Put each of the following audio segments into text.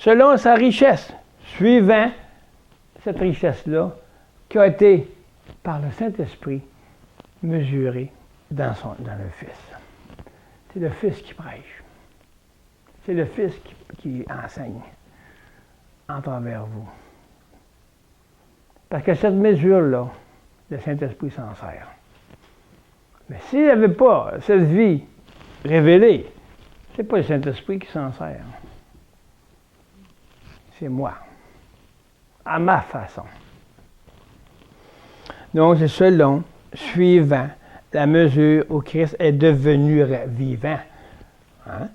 selon sa richesse, suivant cette richesse-là, qui a été, par le Saint-Esprit, mesurée dans le Fils. C'est le Fils qui prêche. C'est le Fils qui enseigne en travers vous. Parce que cette mesure-là, le Saint-Esprit s'en sert. Mais s'il n'y avait pas cette vie révélée, c'est pas le Saint-Esprit qui s'en sert. C'est moi, à ma façon. Donc, c'est selon, suivant la mesure où Christ est devenu vivant. Hein?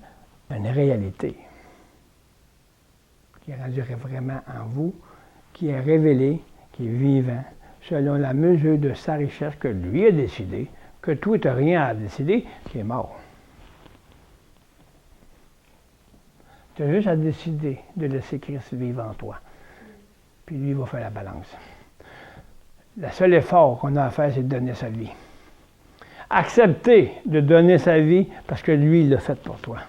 Une réalité qui est rendue vraiment en vous, qui est révélée, qui est vivant, selon la mesure de sa richesse que lui a décidé, que toi, tu n'as rien à décider, qui est mort. Tu as juste à décider de laisser Christ vivre en toi. Puis lui, il va faire la balance. Le seul effort qu'on a à faire, c'est de donner sa vie. Accepter de donner sa vie parce que lui, il l'a fait pour toi.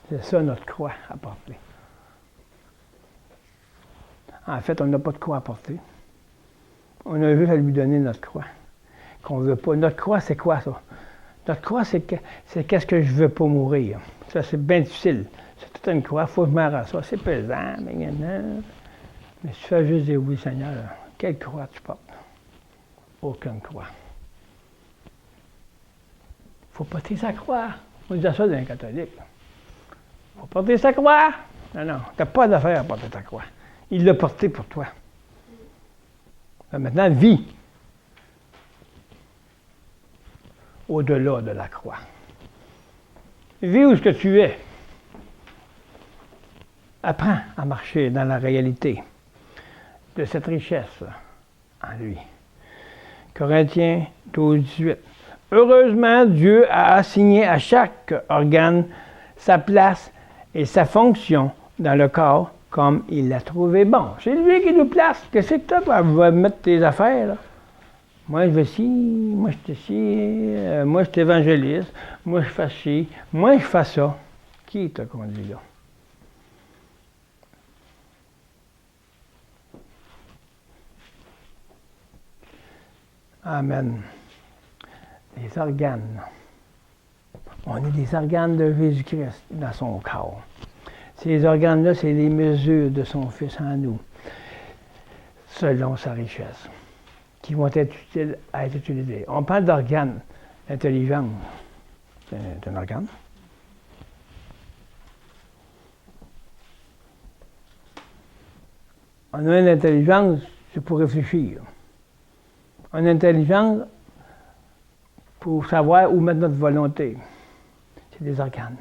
C'est ça notre croix à porter. En fait, on n'a pas de croix à porter. On a juste à lui donner notre croix. Qu'on ne veut pas. Notre croix, c'est quoi ça? Notre croix, c'est qu'est-ce que je ne veux pas mourir. Ça, c'est bien difficile. C'est toute une croix, il faut que je m'en ça. C'est pesant, mais si tu fais juste dire oui, Seigneur, quelle croix tu portes? Aucune croix. Il faut porter sa croix. On dit ça d'un catholique. Il faut porter sa croix. Non, tu n'as pas d'affaire à porter ta croix. Il l'a porté pour toi. Maintenant, vis au-delà de la croix. Vis où ce que tu es. Apprends à marcher dans la réalité de cette richesse en lui. Corinthiens 12, 18. Heureusement, Dieu a assigné à chaque organe sa place et sa fonction dans le corps comme il l'a trouvé bon. C'est lui qui nous place. Qu'est-ce que tu as pour mettre tes affaires, là? Moi, je vais ci, moi, je suis ci, moi, je suis évangéliste, moi, je fais ci, moi, je fais ça. Qui t'a conduit là? Amen. Les organes. On est des organes de Jésus-Christ dans son corps. Ces organes-là, c'est les mesures de son Fils en nous, selon sa richesse, qui vont être utiles à être utilisées. On parle d'organes. L'intelligence, c'est un organe. On a une intelligence, c'est pour réfléchir. On a une intelligence pour savoir où mettre notre volonté. C'est des organes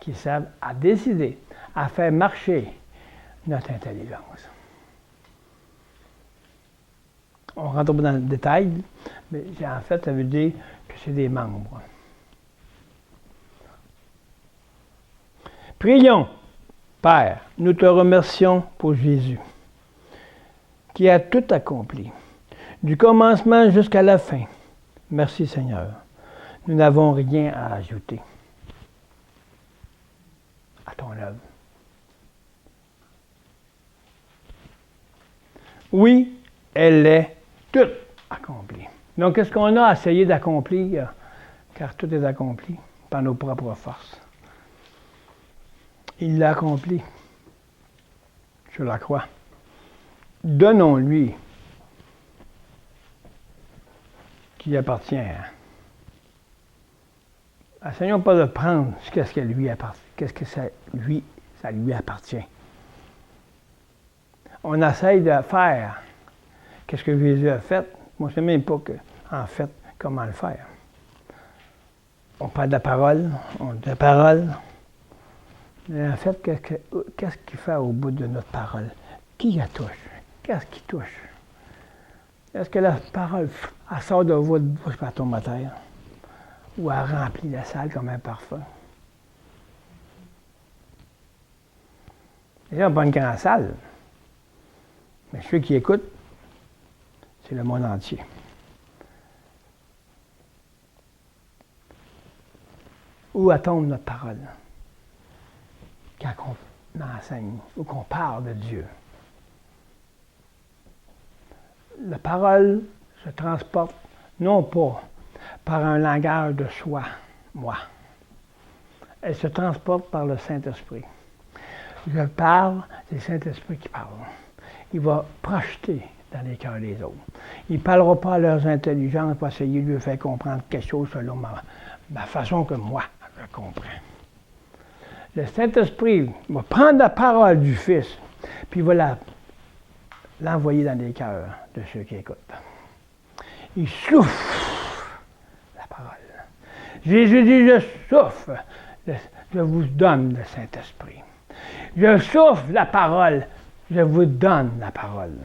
qui servent à décider, à faire marcher notre intelligence. On ne rentre pas dans le détail, mais en fait, ça veut dire que c'est des membres. Prions, Père, nous te remercions pour Jésus, qui a tout accompli, du commencement jusqu'à la fin. Merci Seigneur. Nous n'avons rien à ajouter à ton œuvre. Oui, elle est toute accomplie. Donc, qu'est-ce qu'on a à essayer d'accomplir? Car tout est accompli par nos propres forces. Il l'a accompli sur la croix. Donnons-lui qui appartient. Essayons pas de prendre ce que lui appartient, qu'est-ce que ça lui appartient. On essaye de faire qu'est-ce que Jésus a fait. Moi, je ne sais même pas en fait comment le faire. On parle de la parole, on dit la parole. Mais en fait, qu'est-ce qu'il fait au bout de notre parole? Qui la touche? Qu'est-ce qui touche? Est-ce que la parole, elle sort de votre bouche par tombe à terre? Ou elle remplit la salle comme un parfum? Déjà, on n'a pas une grande salle. Mais ceux qui écoutent, c'est le monde entier. Où tombe notre parole? Quand on enseigne ou qu'on parle de Dieu. La parole se transporte non pas par un langage de soi, moi. Elle se transporte par le Saint-Esprit. Je parle, c'est le Saint-Esprit qui parle. Il va projeter dans les cœurs des autres. Il ne parlera pas à leurs intelligences pour essayer de lui faire comprendre quelque chose selon ma façon que moi, je comprends. Le Saint-Esprit va prendre la parole du Fils, puis il va l'envoyer dans les cœurs de ceux qui écoutent. Il souffle la parole. Jésus dit, je souffle, je vous donne le Saint-Esprit. Je souffle la parole, je vous donne la parole.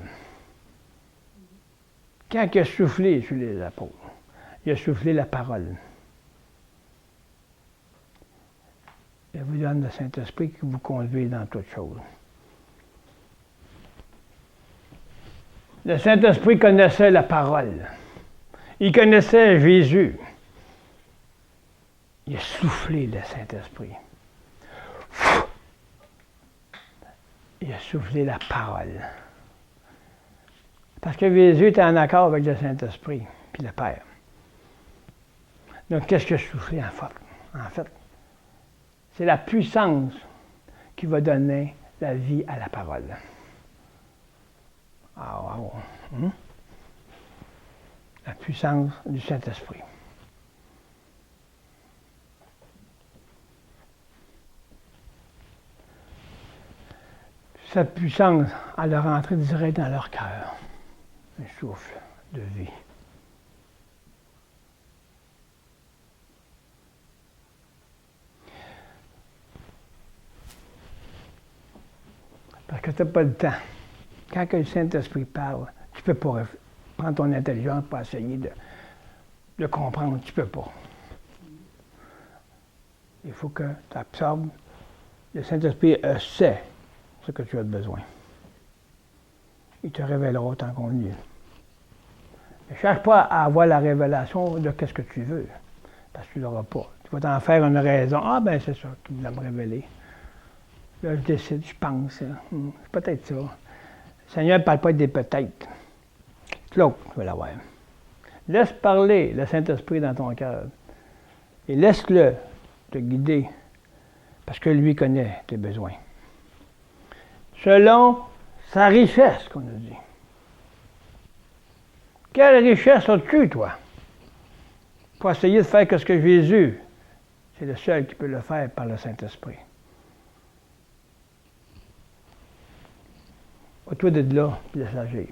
Quand il a soufflé sur les apôtres, il a soufflé la parole. Je vous donne le Saint-Esprit qui vous conduit dans toutes choses. Le Saint-Esprit connaissait la parole. Il connaissait Jésus. Il a soufflé le Saint-Esprit. Il a soufflé la parole. Parce que Jésus était en accord avec le Saint-Esprit, puis le Père. Donc, qu'est-ce qu'il a soufflé en fait? C'est la puissance qui va donner la vie à la parole. Ah, wow. La puissance du Saint-Esprit. Cette puissance, elle est rentrée direct dans leur cœur. Un souffle de vie. Parce que tu n'as pas le temps. Quand le Saint-Esprit parle, tu ne peux pas prendre ton intelligence pour essayer de comprendre. Tu ne peux pas. Il faut que tu absorbes. Le Saint-Esprit sait ce que tu as besoin. Il te révélera autant qu'on lui. Ne cherche pas à avoir la révélation de ce que tu veux, parce que tu ne l'auras pas. Tu vas t'en faire une raison. Ah, ben c'est ça qui voulait me révéler. Là, je décide, je pense. C'est peut-être ça. Le Seigneur ne parle pas des peut-être. L'autre, tu vas l'avoir. Laisse parler le Saint-Esprit dans ton cœur. Et laisse-le te guider, parce que lui connaît tes besoins. Selon sa richesse, qu'on a dit. Quelle richesse as-tu, toi? Pour essayer de faire ce que Jésus, c'est le seul qui peut le faire par le Saint-Esprit. Toi de là, puis laisse agir.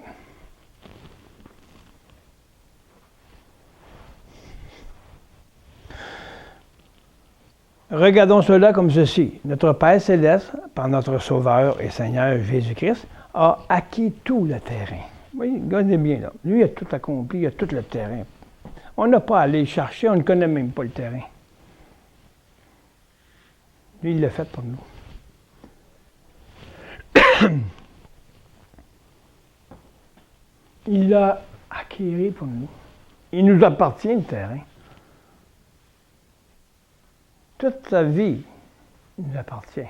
Regardons cela comme ceci. Notre Père céleste, par notre Sauveur et Seigneur Jésus-Christ, a acquis tout le terrain. Oui, regardez bien là. Lui a tout accompli, il a tout le terrain. On n'a pas à aller chercher, on ne connaît même pas le terrain. Lui, il l'a fait pour nous. Il l'a acquis pour nous. Il nous appartient le terrain. Toute sa vie nous appartient.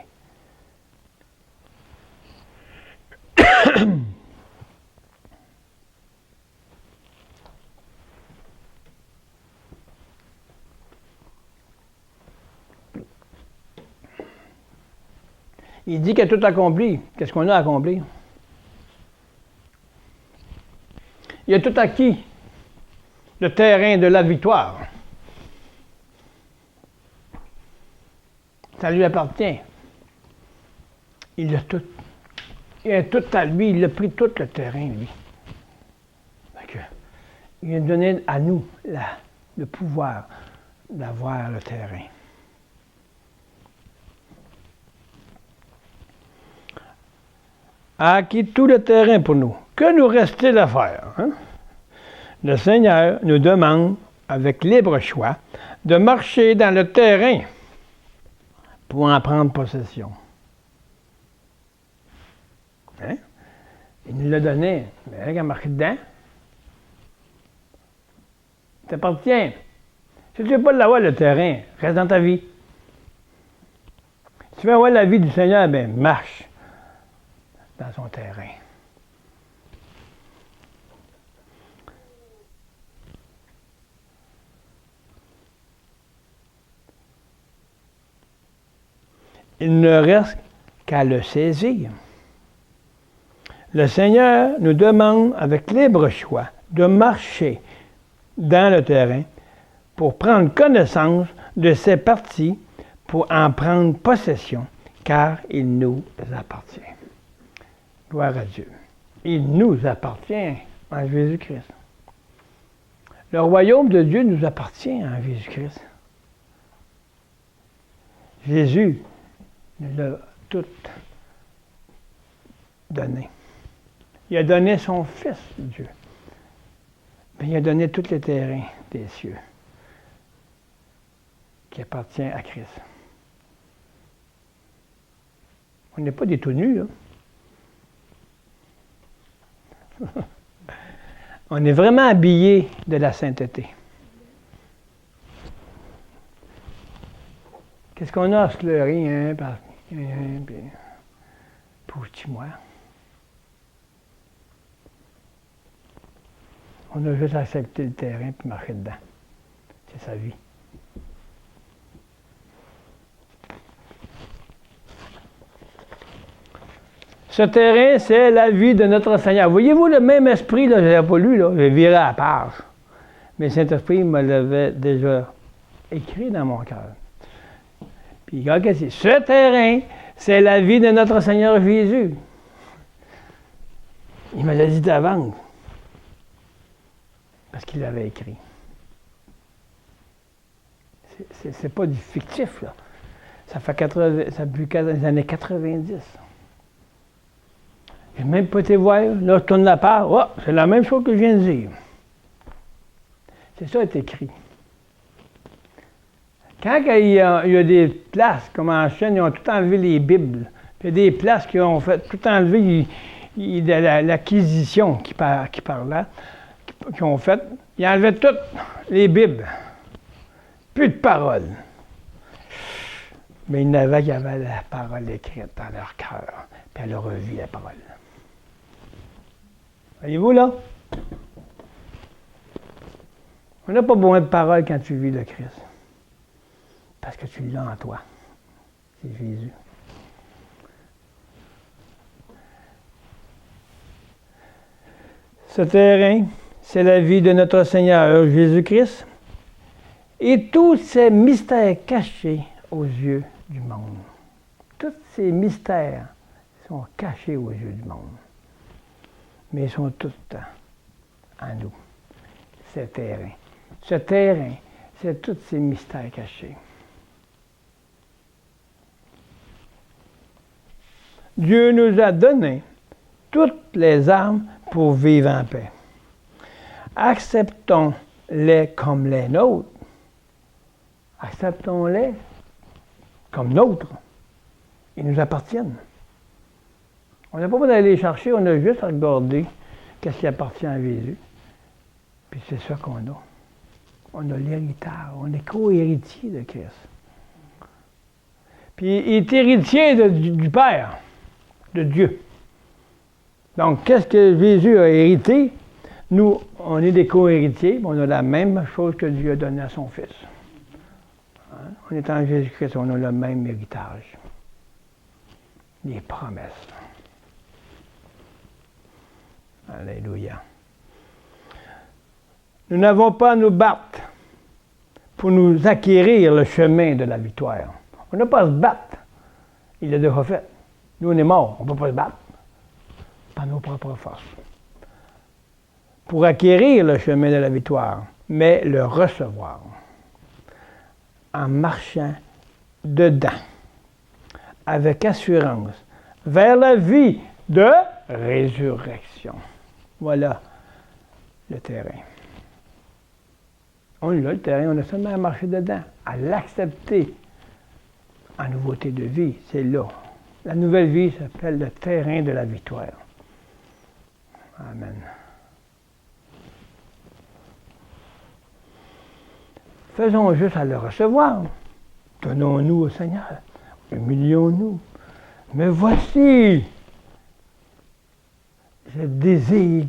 Il dit qu'il a tout accompli. Qu'est-ce qu'on a accompli? Il a tout acquis. Le terrain de la victoire. Ça lui appartient. Il a tout. Il a tout à lui. Il a pris tout le terrain, lui. Donc, il a donné à nous le pouvoir d'avoir le terrain. A acquis tout le terrain pour nous. Que nous reste-t-il à faire? Hein? Le Seigneur nous demande, avec libre choix, de marcher dans le terrain pour en prendre possession. Hein? Il nous l'a donné, mais regarde, marqué dedans. Ça t'appartient. Si tu ne veux pas l'avoir, le terrain, reste dans ta vie. Tu veux avoir la vie du Seigneur, bien, marche dans son terrain. Il ne reste qu'à le saisir. Le Seigneur nous demande avec libre choix de marcher dans le terrain pour prendre connaissance de ces parties, pour en prendre possession, car il nous appartient. Gloire à Dieu. Il nous appartient en Jésus-Christ. Le royaume de Dieu nous appartient en Jésus-Christ. Jésus nous a tout donné. Il a donné son Fils, Dieu. Mais il a donné tous les terrains des cieux qui appartient à Christ. On n'est pas des tout nus, là. On est vraiment habillés de la sainteté. Qu'est-ce qu'on a à se leurrer, hein, pour petit moi? On a juste accepté le terrain et marcher dedans. C'est sa vie. Ce terrain, c'est la vie de notre Seigneur. Voyez-vous le même esprit, là, je ne l'avais pas lu, là, j'ai viré à la page. Mais Saint-Esprit me l'avait déjà écrit dans mon cœur. Puis regarde qu'est-ce que c'est. Ce terrain, c'est la vie de notre Seigneur Jésus. Il me l'a dit d'avance. Parce qu'il l'avait écrit. C'est pas du fictif, là. Ça fait depuis les années 90. Je n'ai même pas été voir. Là, je tourne la page. Oh, c'est la même chose que je viens de dire. C'est ça qui est écrit. Quand il y a des places, comme en Chine, ils ont tout enlevé les Bibles. Puis il y a des places qui ont fait tout enlevé l'acquisition qui parlait, qui ont fait. Ils enlevaient toutes les Bibles. Plus de paroles. Mais il y en avait qui avaient la parole écrite dans leur cœur. Puis elle a revu la parole. Voyez-vous là? On n'a pas besoin de parole quand tu vis le Christ. Parce que tu l'as en toi. C'est Jésus. Ce terrain, c'est la vie de notre Seigneur Jésus-Christ et tous ces mystères cachés aux yeux du monde. Tous ces mystères sont cachés aux yeux du monde. Mais ils sont tout le temps en nous. Ce terrain. Ce terrain, c'est tous ces mystères cachés. Dieu nous a donné toutes les armes pour vivre en paix. Acceptons-les comme les nôtres. Acceptons-les comme nôtres. Ils nous appartiennent. On n'a pas besoin d'aller les chercher, on a juste à regarder qu'est-ce qui appartient à Jésus. Puis c'est ça qu'on a. On a l'héritage, on est co-héritier de Christ. Puis il est héritier du Père, de Dieu. Donc, qu'est-ce que Jésus a hérité? Nous, on est des co-héritiers, on a la même chose que Dieu a donné à son Fils. Hein? On est en Jésus-Christ, on a le même héritage. Les promesses. Alléluia. Nous n'avons pas à nous battre pour nous acquérir le chemin de la victoire. On n'a pas à se battre. Il l'a déjà fait. Nous, on est morts. On ne peut pas se battre par nos propres forces. Pour acquérir le chemin de la victoire, mais le recevoir en marchant dedans, avec assurance, vers la vie de résurrection. Voilà le terrain. On l'a, le terrain, on a seulement à marcher dedans, à l'accepter en nouveauté de vie, c'est là. La nouvelle vie s'appelle le terrain de la victoire. Amen. Faisons juste à le recevoir. Donnons-nous au Seigneur. humilions-nous. Mais voici, je désire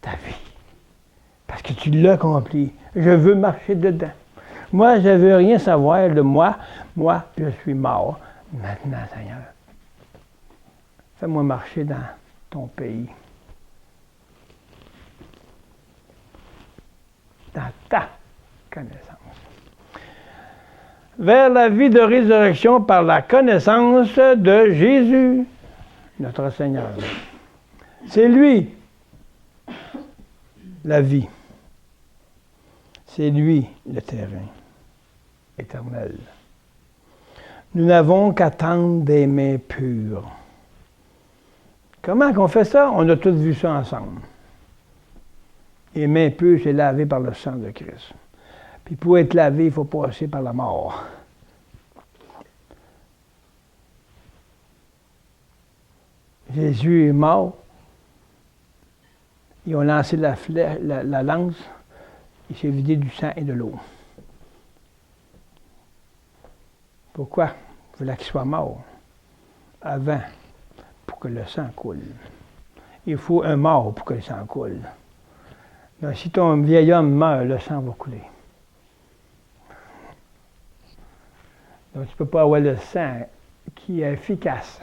ta vie. Parce que tu l'as accompli. Je veux marcher dedans. Moi, je ne veux rien savoir de moi. Moi, je suis mort. Maintenant, Seigneur, fais-moi marcher dans ton pays. Dans ta connaissance. Vers la vie de résurrection par la connaissance de Jésus, notre Seigneur. C'est lui, la vie. C'est lui, le terrain éternel. Nous n'avons qu'attendre des mains pures. Comment qu'on fait ça? On a tous vu ça ensemble. Les mains pures, c'est lavé par le sang de Christ. Puis pour être lavé, il faut passer par la mort. Jésus est mort. Ils ont lancé la lance. Il s'est vidé du sang et de l'eau. Pourquoi? Il fallait qu'il soit mort avant pour que le sang coule. Il faut un mort pour que le sang coule. Donc, si ton vieil homme meurt, le sang va couler. Donc, tu ne peux pas avoir le sang qui est efficace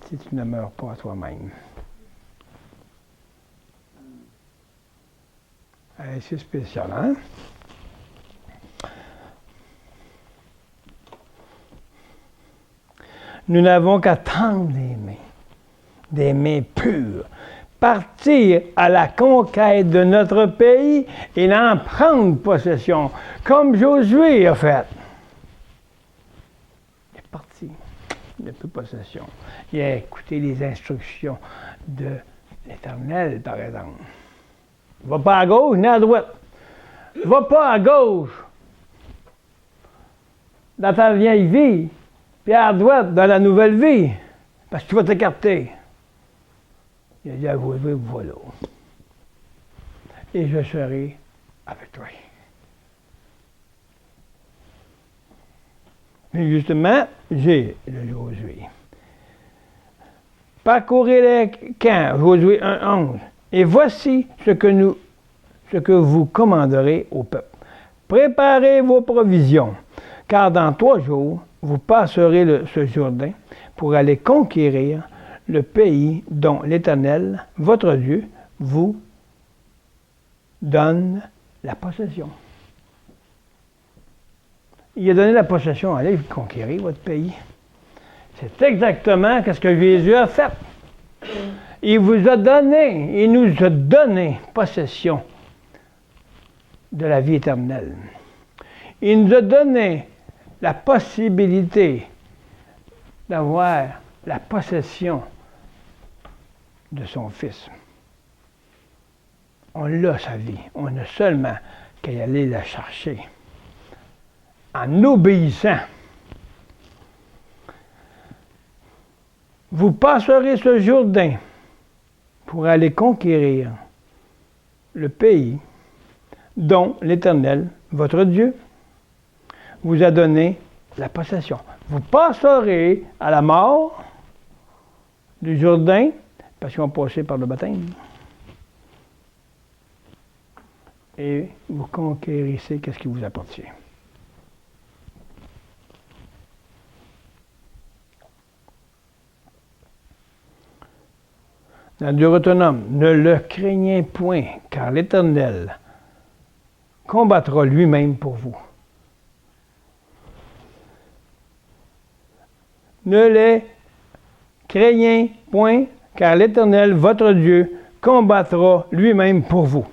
si tu ne meurs pas toi-même. C'est spécial, hein? Nous n'avons qu'à tendre des mains pures, partir à la conquête de notre pays et en prendre possession, comme Josué a fait. Il est parti, il n'a plus possession. Il a écouté les instructions de l'Éternel, par exemple. Va pas à gauche ni à droite. Va pas à gauche dans ta vieille vie, puis à droite dans la nouvelle vie, parce que tu vas t'écarter. Il a dit à Josué, voilà. Et je serai avec toi. Mais justement, j'ai le Josué. Parcourez les camps, Josué 1:11. Et voici ce que vous commanderez au peuple. Préparez vos provisions, car dans 3 jours, vous passerez ce Jourdain pour aller conquérir le pays dont l'Éternel, votre Dieu, vous donne la possession. Il a donné la possession, allez conquérir votre pays. C'est exactement ce que Jésus a fait. Il vous a donné, il nous a donné possession de la vie éternelle. Il nous a donné la possibilité d'avoir la possession de son Fils. On l'a, sa vie. On a seulement qu'à y aller la chercher. En obéissant. Vous passerez ce Jourdain pour aller conquérir le pays dont l'Éternel, votre Dieu, vous a donné la possession. Vous passerez à la mort du Jourdain, parce qu'ils ont passé par le baptême, et vous conquérissez ce qui vous appartient. Dans Deutéronome, ne le craignez point, car l'Éternel combattra lui-même pour vous. Ne les craignez point, car l'Éternel, votre Dieu, combattra lui-même pour vous.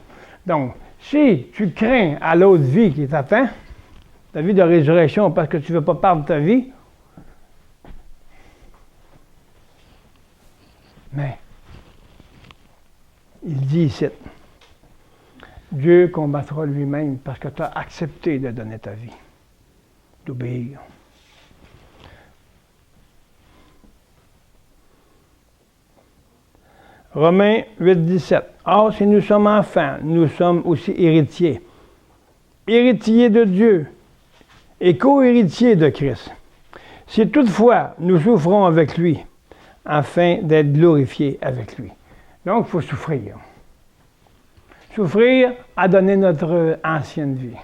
Donc, si tu crains à l'autre vie qui t'attend, la vie de résurrection, parce que tu ne veux pas perdre ta vie, mais il dit ici, Dieu combattra lui-même parce que tu as accepté de donner ta vie, d'obéir. Romains 8:17. Or, si nous sommes enfants, nous sommes aussi héritiers. Héritiers de Dieu et co-héritiers de Christ. Si toutefois nous souffrons avec lui, afin d'être glorifiés avec lui. Donc, il faut souffrir. Souffrir à donner notre ancienne vie.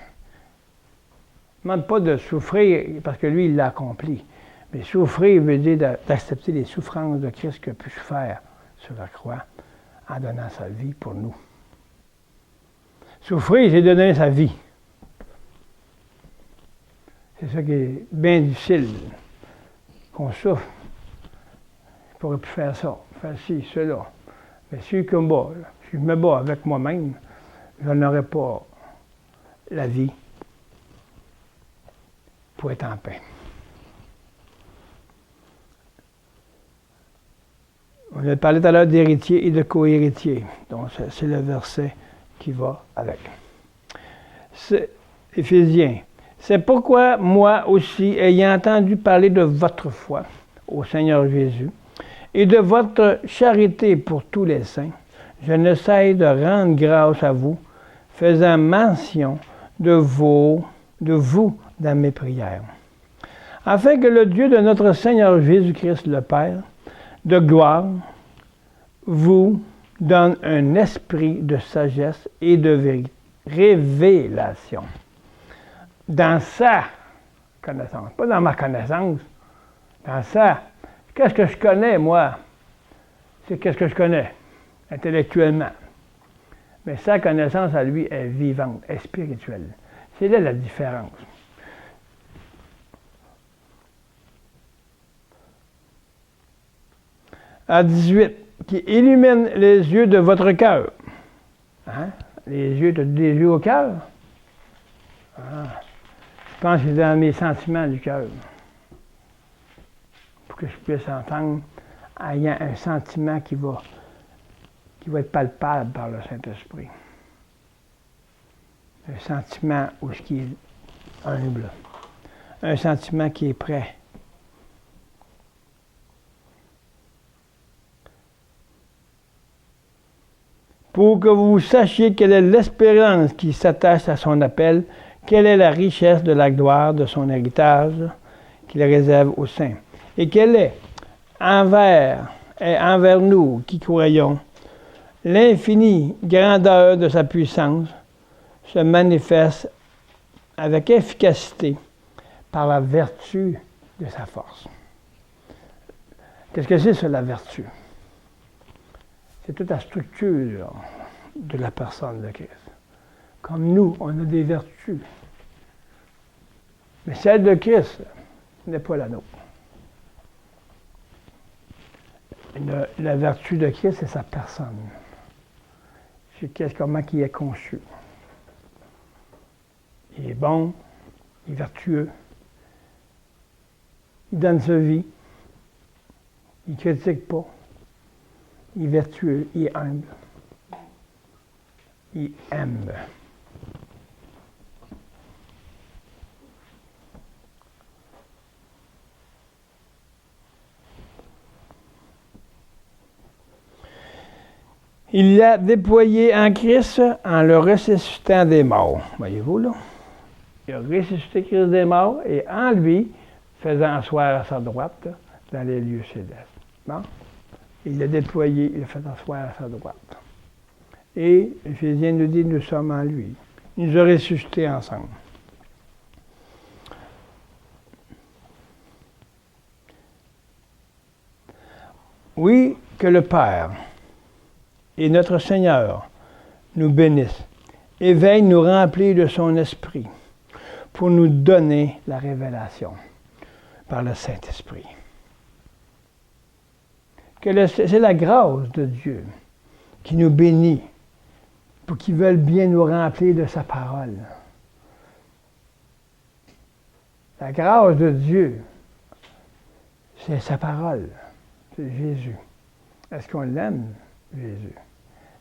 Ne demande pas de souffrir parce que lui, il l'a accompli. Mais souffrir veut dire d'accepter les souffrances de Christ qu'il a pu faire sur la croix en donnant sa vie pour nous. Souffrir, c'est donner sa vie. C'est ça qui est bien difficile, qu'on souffre. Je pourrais plus faire ça, faire ci, cela. Mais si je me bats avec moi-même, je n'aurai pas la vie pour être en paix. On a parlé tout à l'heure d'héritier et de co-héritier. Donc, c'est le verset qui va avec. C'est Éphésiens. C'est pourquoi moi aussi, ayant entendu parler de votre foi au Seigneur Jésus et de votre charité pour tous les saints, je ne cesse de rendre grâce à vous, faisant mention de vous dans mes prières, afin que le Dieu de notre Seigneur Jésus-Christ le Père, de gloire, vous donne un esprit de sagesse et de révélation dans sa connaissance, pas dans ma connaissance, dans sa. Qu'est-ce que je connais, moi? C'est qu'est-ce que je connais, intellectuellement. Mais sa connaissance à lui est vivante, est spirituelle. C'est là la différence. À 18, qui illumine les yeux de votre cœur. Hein? Les yeux, tu as des yeux au cœur? Ah. Je pense que c'est dans mes sentiments du cœur. Pour que je puisse entendre, ayant un sentiment qui va être palpable par le Saint-Esprit. Un sentiment qui est humble. Un sentiment qui est prêt. Pour que vous sachiez quelle est l'espérance qui s'attache à son appel, quelle est la richesse de la gloire de son héritage qu'il réserve aux saints, et quelle est envers nous qui croyons l'infinie grandeur de sa puissance se manifeste avec efficacité par la vertu de sa force. Qu'est-ce que c'est la vertu? C'est toute la structure de la personne de Christ. Comme nous, on a des vertus. Mais celle de Christ n'est pas la nôtre. La vertu de Christ, c'est sa personne. C'est comment il est conçu. Il est bon, il est vertueux, il donne sa vie, il ne critique pas, il est vertueux, il est humble, il aime. Il l'a déployé en Christ en le ressuscitant des morts. Voyez-vous là? Il a ressuscité Christ des morts et en lui, faisant asseoir à sa droite dans les lieux célestes. Bon? Il l'a déployé, il l'a fait asseoir à sa droite. Et Éphésiens nous dit, nous sommes en lui. Il nous a ressuscités ensemble. Oui, que le Père et notre Seigneur nous bénisse et veille nous remplir de son esprit pour nous donner la révélation par le Saint-Esprit. C'est la grâce de Dieu qui nous bénit pour qu'il veuille bien nous remplir de sa parole. La grâce de Dieu, c'est sa parole, c'est Jésus. Est-ce qu'on l'aime, Jésus?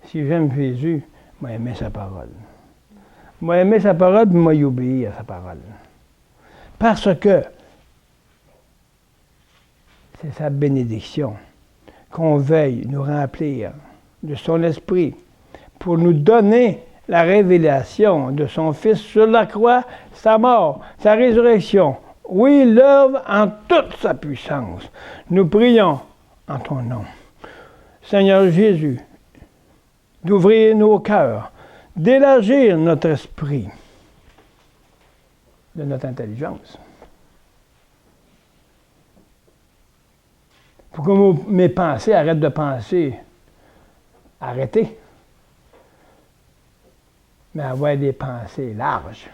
Si j'aime Jésus, moi aimer sa parole. Moi aimer sa parole, puis moi y obéir à sa parole. Parce que c'est sa bénédiction qu'on veuille nous remplir de son esprit pour nous donner la révélation de son Fils sur la croix, sa mort, sa résurrection, Oui, il œuvre en toute sa puissance. Nous prions en ton nom. Seigneur Jésus, d'ouvrir nos cœurs, d'élargir notre esprit, de notre intelligence. Pour que mes pensées arrêtent de penser, arrêtez, mais avoir des pensées larges,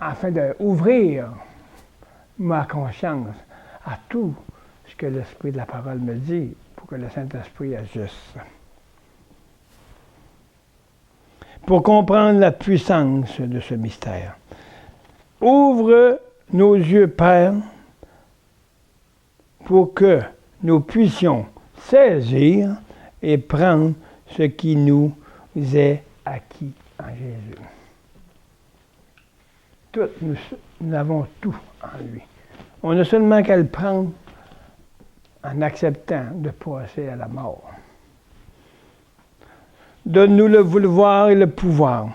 afin d'ouvrir ma conscience à tout ce que l'Esprit de la parole me dit, pour que le Saint-Esprit agisse. Pour comprendre la puissance de ce mystère. Ouvre nos yeux, Père, pour que nous puissions saisir et prendre ce qui nous est acquis en Jésus. Nous avons tout en lui. On a seulement qu'à le prendre en acceptant de passer à la mort. Donne-nous le vouloir et le pouvoir,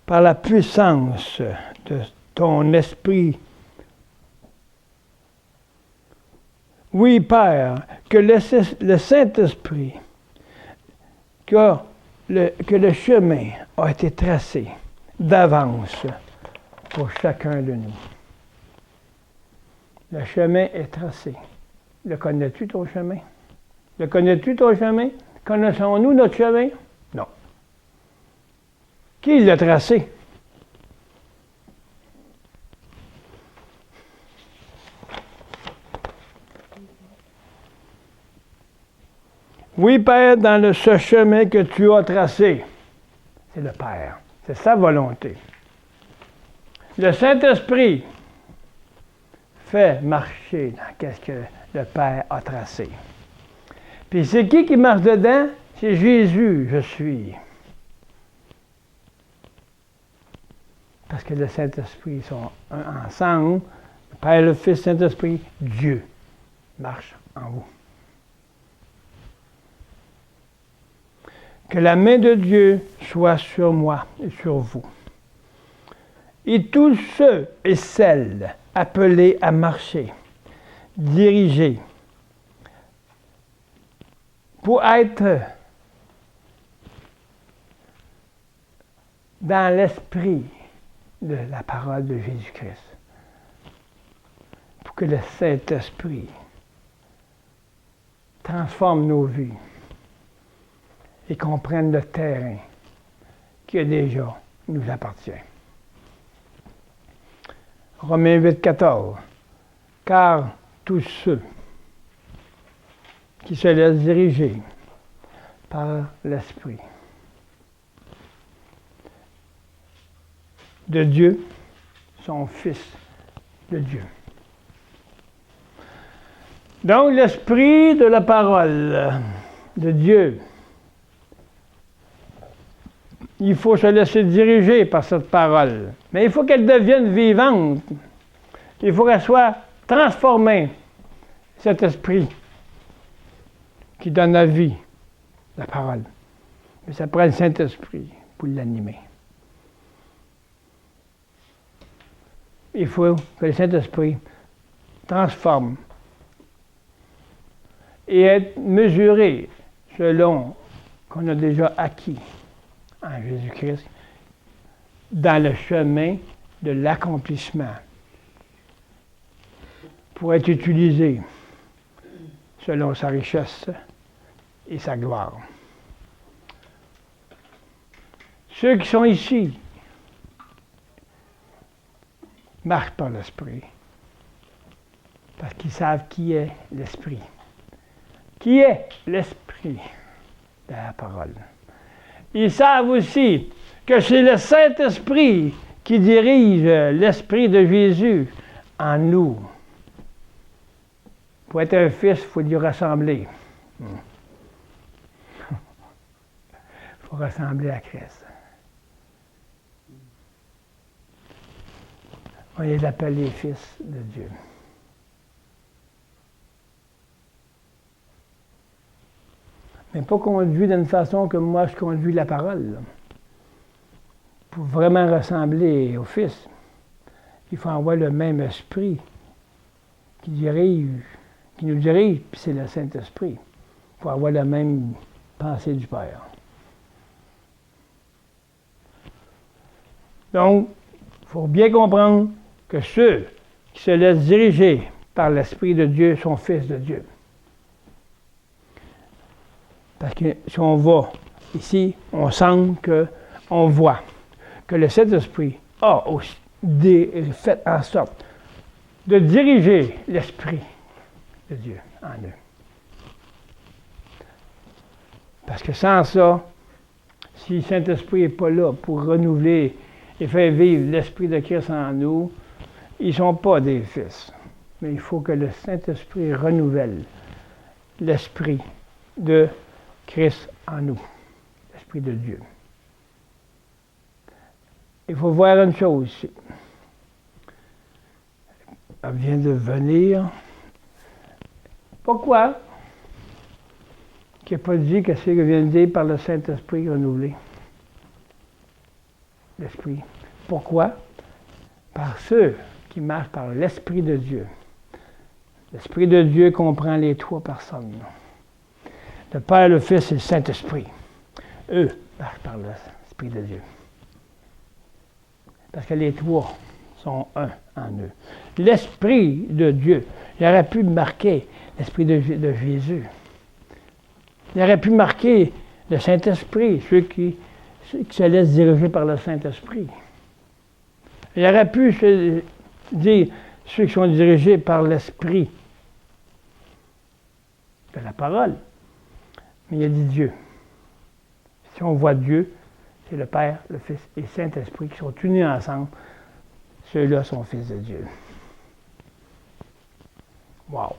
par la puissance de ton esprit. Oui, Père, que le Saint-Esprit, que le chemin a été tracé d'avance pour chacun de nous. Le chemin est tracé. Le connais-tu ton chemin? Le connais-tu ton chemin? Connaissons-nous notre chemin? Non. Qui l'a tracé? Oui, Père, dans ce chemin que tu as tracé, c'est le Père. C'est sa volonté. Le Saint-Esprit fait marcher dans ce que le Père a tracé. Puis c'est qui marche dedans? C'est Jésus, je suis. Parce que le Saint-Esprit sont ensemble. Le Père, le Fils, le Saint-Esprit, Dieu marche en vous. Que la main de Dieu soit sur moi et sur vous. Et tous ceux et celles appelés à marcher, dirigés, pour être dans l'esprit de la parole de Jésus-Christ. Pour que le Saint-Esprit transforme nos vies et qu'on prenne le terrain qui déjà nous appartient. Romains 8, 14. Car tous ceux qui se laissent diriger par l'Esprit de Dieu sont fils de Dieu. Donc l'Esprit de la parole de Dieu, il faut se laisser diriger par cette parole. Mais il faut qu'elle devienne vivante. Il faut qu'elle soit transformée, cet esprit qui donne la vie, la parole. Mais ça prend le Saint-Esprit pour l'animer. Il faut que le Saint-Esprit transforme et être mesuré selon qu'on a déjà acquis en Jésus-Christ, dans le chemin de l'accomplissement, pour être utilisé selon sa richesse et sa gloire. Ceux qui sont ici marchent par l'Esprit, parce qu'ils savent qui est l'Esprit. Qui est l'Esprit de la parole? Ils savent aussi que c'est le Saint-Esprit qui dirige l'Esprit de Jésus en nous. Pour être un fils, il faut lui ressembler. Il faut ressembler à Christ. On les appelle les fils de Dieu. Mais pas conduit d'une façon que moi je conduis la parole. Là. Pour vraiment ressembler au Fils, Il faut avoir le même esprit qui nous dirige, puis c'est le Saint-Esprit. Il faut avoir la même pensée du Père. Donc, il faut bien comprendre que ceux qui se laissent diriger par l'Esprit de Dieu sont fils de Dieu. Parce que si on va ici, on sent qu'on voit que le Saint-Esprit a aussi fait en sorte de diriger l'Esprit de Dieu en eux. Parce que sans ça, si le Saint-Esprit n'est pas là pour renouveler et faire vivre l'Esprit de Christ en nous, ils ne sont pas des fils. Mais il faut que le Saint-Esprit renouvelle l'Esprit de Christ en nous, l'Esprit de Dieu. Il faut voir une chose ici. Elle vient de venir. Pourquoi? Qui n'a pas dit que c'est que vient de dire par le Saint-Esprit renouvelé. L'Esprit. Pourquoi? Par ceux qui marchent par l'Esprit de Dieu. L'Esprit de Dieu comprend les trois personnes. Le Père, le Fils et le Saint-Esprit. Eux marchent par l'Esprit de Dieu. Parce que les trois sont un en eux. L'Esprit de Dieu, il aurait pu marquer l'Esprit de Jésus. Il aurait pu marquer le Saint-Esprit, ceux qui se laissent diriger par le Saint-Esprit. Il aurait pu se dire ceux qui sont dirigés par l'Esprit de la parole. Mais il a dit Dieu. Si on voit Dieu, c'est le Père, le Fils et le Saint-Esprit qui sont unis ensemble. Ceux-là sont fils de Dieu. Wow!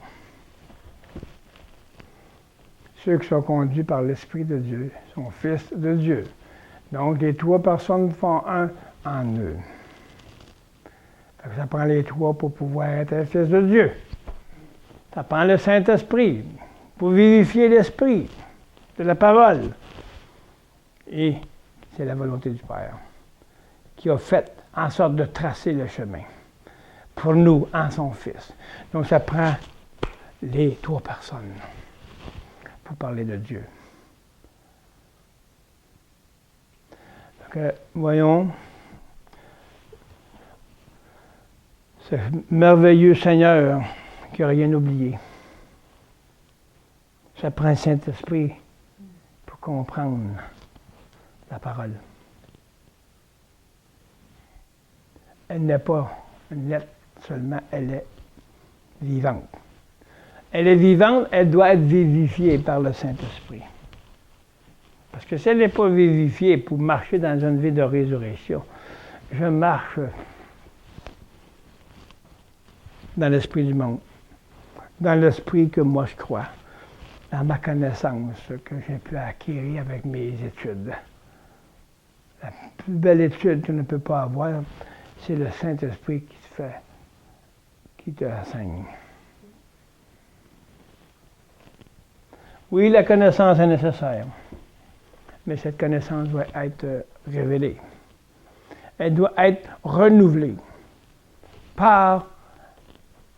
Ceux qui sont conduits par l'Esprit de Dieu sont fils de Dieu. Donc, les trois personnes font un en eux. Ça prend les trois pour pouvoir être un fils de Dieu. Ça prend le Saint-Esprit pour vivifier l'Esprit de la parole. Et c'est la volonté du Père qui a fait en sorte de tracer le chemin pour nous en son Fils. Donc, ça prend les trois personnes pour parler de Dieu. Donc, voyons ce merveilleux Seigneur qui n'a rien oublié. Ça prend le Saint-Esprit pour comprendre la parole. Elle n'est pas une lettre seulement, elle est vivante. Elle est vivante, elle doit être vivifiée par le Saint-Esprit. Parce que si elle n'est pas vivifiée pour marcher dans une vie de résurrection, je marche dans l'esprit du monde, dans l'esprit que moi je crois, dans ma connaissance que j'ai pu acquérir avec mes études. La plus belle étude qu'on ne peut pas avoir, c'est le Saint-Esprit qui te enseigne. Oui, la connaissance est nécessaire, mais cette connaissance doit être révélée. Elle doit être renouvelée par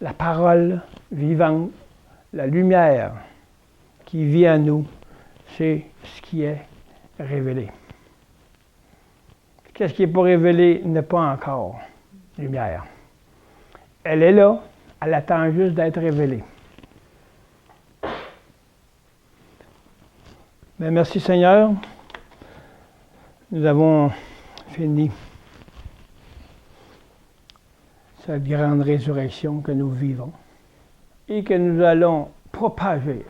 la parole vivante, la lumière qui vit en nous, c'est ce qui est révélé. Qu'est-ce qui n'est pas révélé n'est pas encore lumière. Elle est là, elle attend juste d'être révélée. Bien, merci Seigneur. Nous avons fini cette grande résurrection que nous vivons et que nous allons propager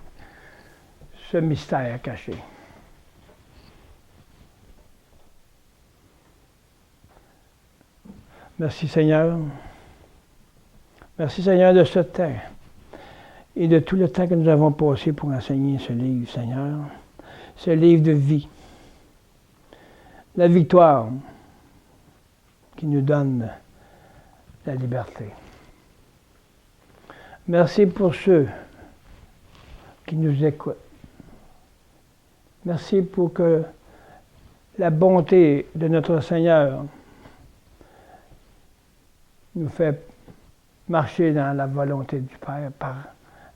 ce mystère caché. Merci Seigneur. Merci Seigneur de ce temps et de tout le temps que nous avons passé pour enseigner ce livre, Seigneur. Ce livre de vie. La victoire qui nous donne la liberté. Merci pour ceux qui nous écoutent. Merci pour que la bonté de notre Seigneur nous fait marcher dans la volonté du Père par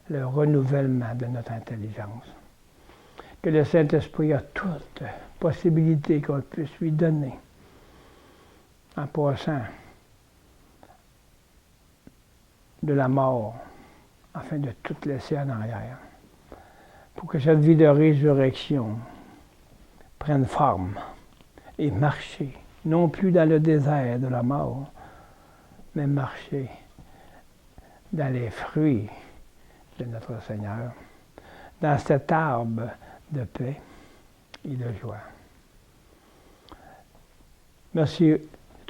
le renouvellement de notre intelligence. Que le Saint-Esprit a toute possibilité qu'on puisse lui donner en passant de la mort afin de tout laisser en arrière. Pour que cette vie de résurrection prenne forme et marcher, non plus dans le désert de la mort, mais marcher dans les fruits de notre Seigneur, dans cet arbre de paix et de joie. Merci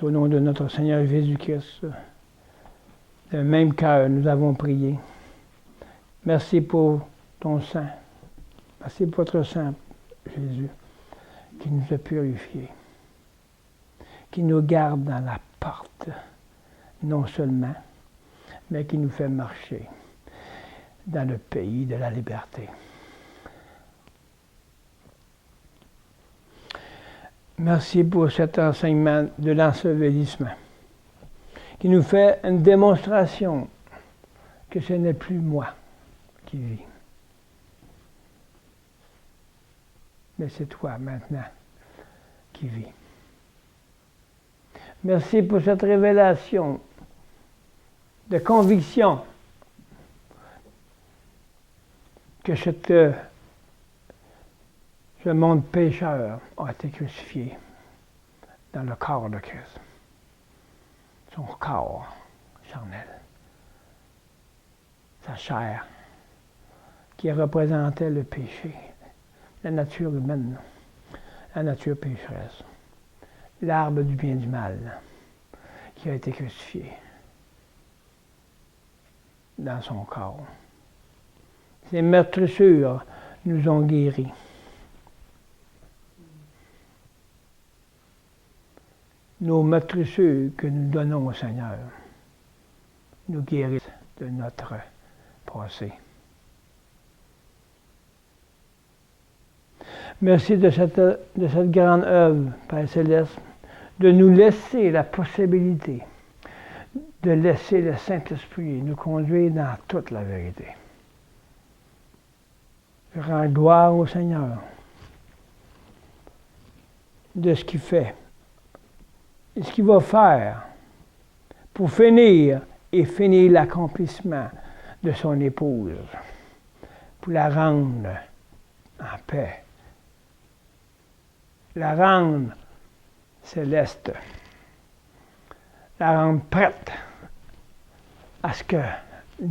au nom de notre Seigneur Jésus-Christ. D'un même cœur, nous avons prié. Merci pour ton sang. Merci pour votre sang, Jésus, qui nous a purifiés, qui nous garde dans la porte, non seulement, mais qui nous fait marcher dans le pays de la liberté. Merci pour cet enseignement de l'ensevelissement, qui nous fait une démonstration que ce n'est plus moi qui vis, mais c'est toi maintenant qui vis. Merci pour cette révélation de conviction que ce monde pécheur a été crucifié dans le corps de Christ, son corps charnel, sa chair qui représentait le péché, la nature humaine, la nature pécheresse, l'arbre du bien et du mal qui a été crucifié dans son corps. Ces meurtrissures nous ont guéris. Nos meurtrissures que nous donnons au Seigneur nous guérissent de notre passé. Merci de cette grande œuvre, Père Céleste, de nous laisser la possibilité de laisser le Saint-Esprit nous conduire dans toute la vérité. Je rends gloire au Seigneur de ce qu'il fait et ce qu'il va faire pour finir l'accomplissement de son épouse, pour la rendre en paix, la rendre céleste, la rendre prête à ce qu'un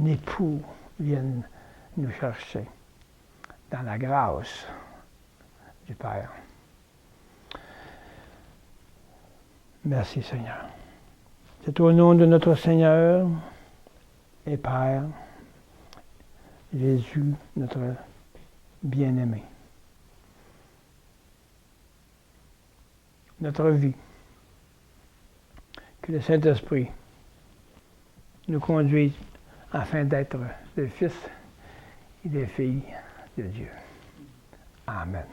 époux vienne nous chercher dans la grâce du Père. Merci Seigneur. C'est au nom de notre Seigneur et Père, Jésus, notre bien-aimé. Notre vie, que le Saint-Esprit nous conduise afin d'être des fils et des filles de Dieu. Amen.